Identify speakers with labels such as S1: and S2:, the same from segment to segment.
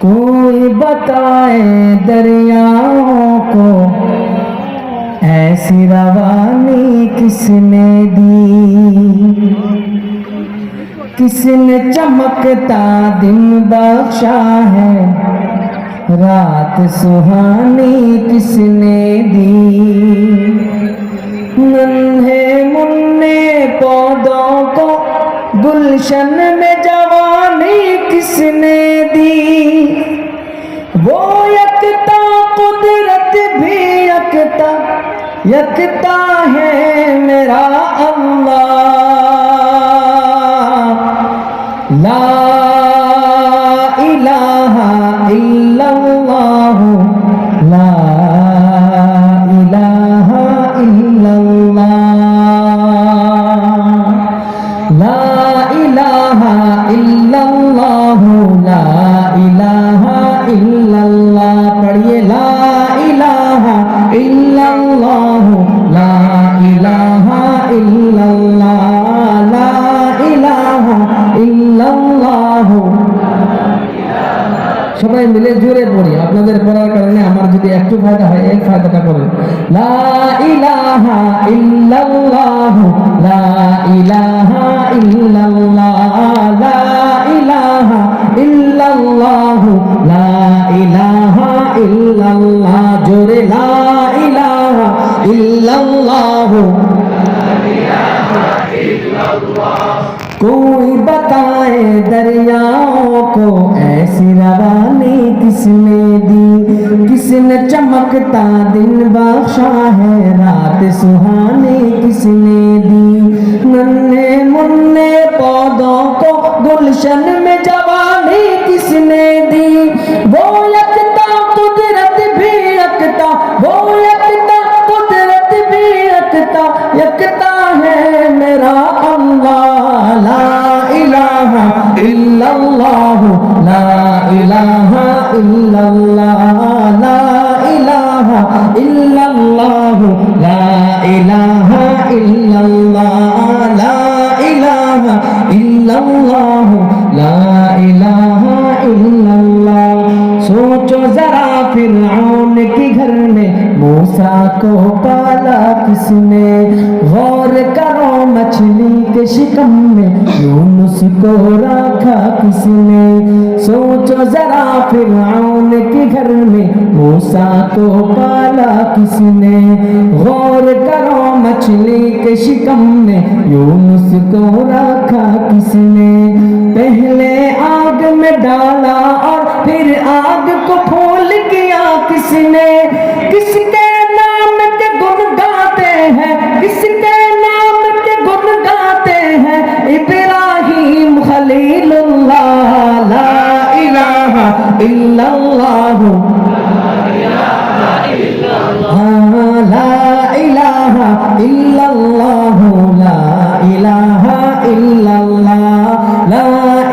S1: कोई बताए दरियाओं को ऐसी रवानी किसने दी, किसने चमकता दिन बख्शा है, रात सुहानी किसने दी। नन्हे मुन्ने पौधों को गुलशन में जवानी किसने दी, वो यकता कुदरत भी यकता, यकता है मेरा अल्लाह। ला इलाहा इल्लल्लाह, ला इलाहा इल्लल्लाह, ला इलाहा इल्लल्लाह, ला इलाहा इल्लल्लाह। पढ़िए ला इलाहा इल्लल्लाह, ला इलाहा इल्लल्लाह, ला इलाहा इल्लल्लाह। সবাই মিলে জোরে পড়ি, আপনাদের পড়ার কারণে আমার যদি একটু ফায়দা হয় এই ফায়দাটা করেন। লা ইলাহা ইল্লাল্লাহ, লা ইলাহা ইল্লাল্লাহ, লা ইলাহা ইল্লাল্লাহ, লা ইলাহা ইল্লাল্লাহ। জোরে লা ইলাহা ইল্লাল্লাহ। कोई बताए दरियाओं को ऐसी रवानी किसने दी, किसने चमकता दिन बख्शा है, रात सुहानी किसने दी। नन्हे मुन्ने पौधों को गुलशन में जवानी किसने दी, वो यकता कुदरत भी यकता, वो यकता कुदरत भी यकता, यकता है मेरा अल्लाह। ला इलाहा इल्लल्लाह, ला इलाहा इल्लल्लाह, ला इलाहा इल्लल्लाह, ला इलाहा इल्लल्लाह, ला इलाहा इल्लल्लाह, ला इलाहा इल्लल्लाह। सोचो जरा फिरऔन के घर में मूसा को पाला किसने, गौर करो मछली के शिकम में यूनुस को रखा किसने। सोचो जरा फिरऔन के घर में मूसा को पाला किसने, गौर करो मछली के शिकम में यूनुस को रखा किसने। पहले आग में डाला और फिर आग को फूल किया किसने, किसके नाम के गुण गाते हैं, किसके नाम के गुण गाते हैं, इब्राहिम खलीलुल्लाह। ला इलाहा इल्लल्लाह, हाँ ला इलाहा इल्लल्लाह, ला इलाहा इल्लल्लाह, ला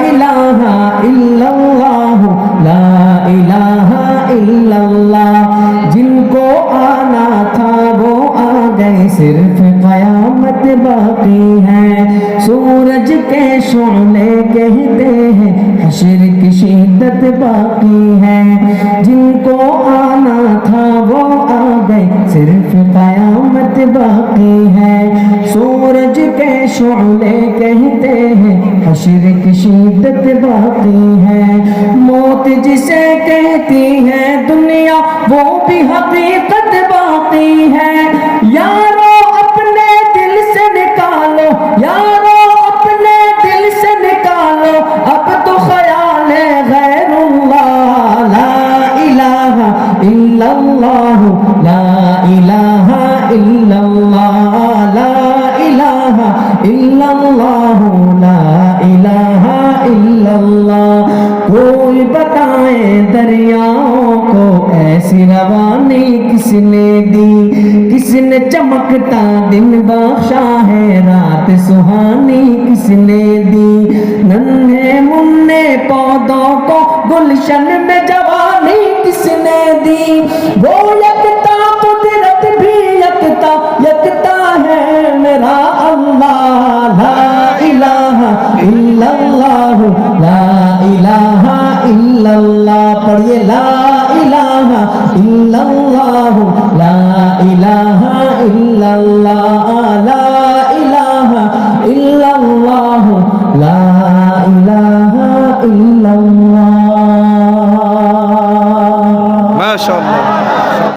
S1: इलाहा इल्लल्लाह, ला इलाहा इल्लल्लाह। जिनको आना था वो आ गए, सिर्फ कयामत बाकी है। सूरज के शोले कहते हैं हश्र की शिद्दत बाकी है। जिनको आना था वो आ गए, सिर्फ कयामत बाकी है। सूरज के शोले कहते हैं हश्र की शिद्दत बाकी है। मौत जिसे कहती है दुनिया वो भी हकीकत बाकी है। यारो अपने दिल से निकालो, यारो अपने दिल से निकालो, अब तो ख्याल है गैरुल्लाह। ला इलाहा इल्लल्लाह, ला इलाहा इल्लल्लाह, ला इलाहा इल्लल्लाह, ला इलाहा इल्लल्लाह। कोई बताए दरियाओं को ऐसी रवानी किसने दी, किसने चमकता दिन बख्शा है, रात सुहानी किसने दी। नन्हे मुन्ने पौधों को गुलशन में जवानी किसने दी, वो यकता कुदरत भी यकता, यकता है मेरा अल्लाह। ला इलाहा इल्लल्लाह, ला इलाहा ইল্লাল্লাহ পড়িয়ে লা ইলাহা ইল্লাল্লাহ লা ইলাহা ইল্লাল্লাহ লা ইলাহা ইল্লাল্লাহ লা ইলাহা ইল্লাল্লাহ
S2: মাশাআল্লাহ।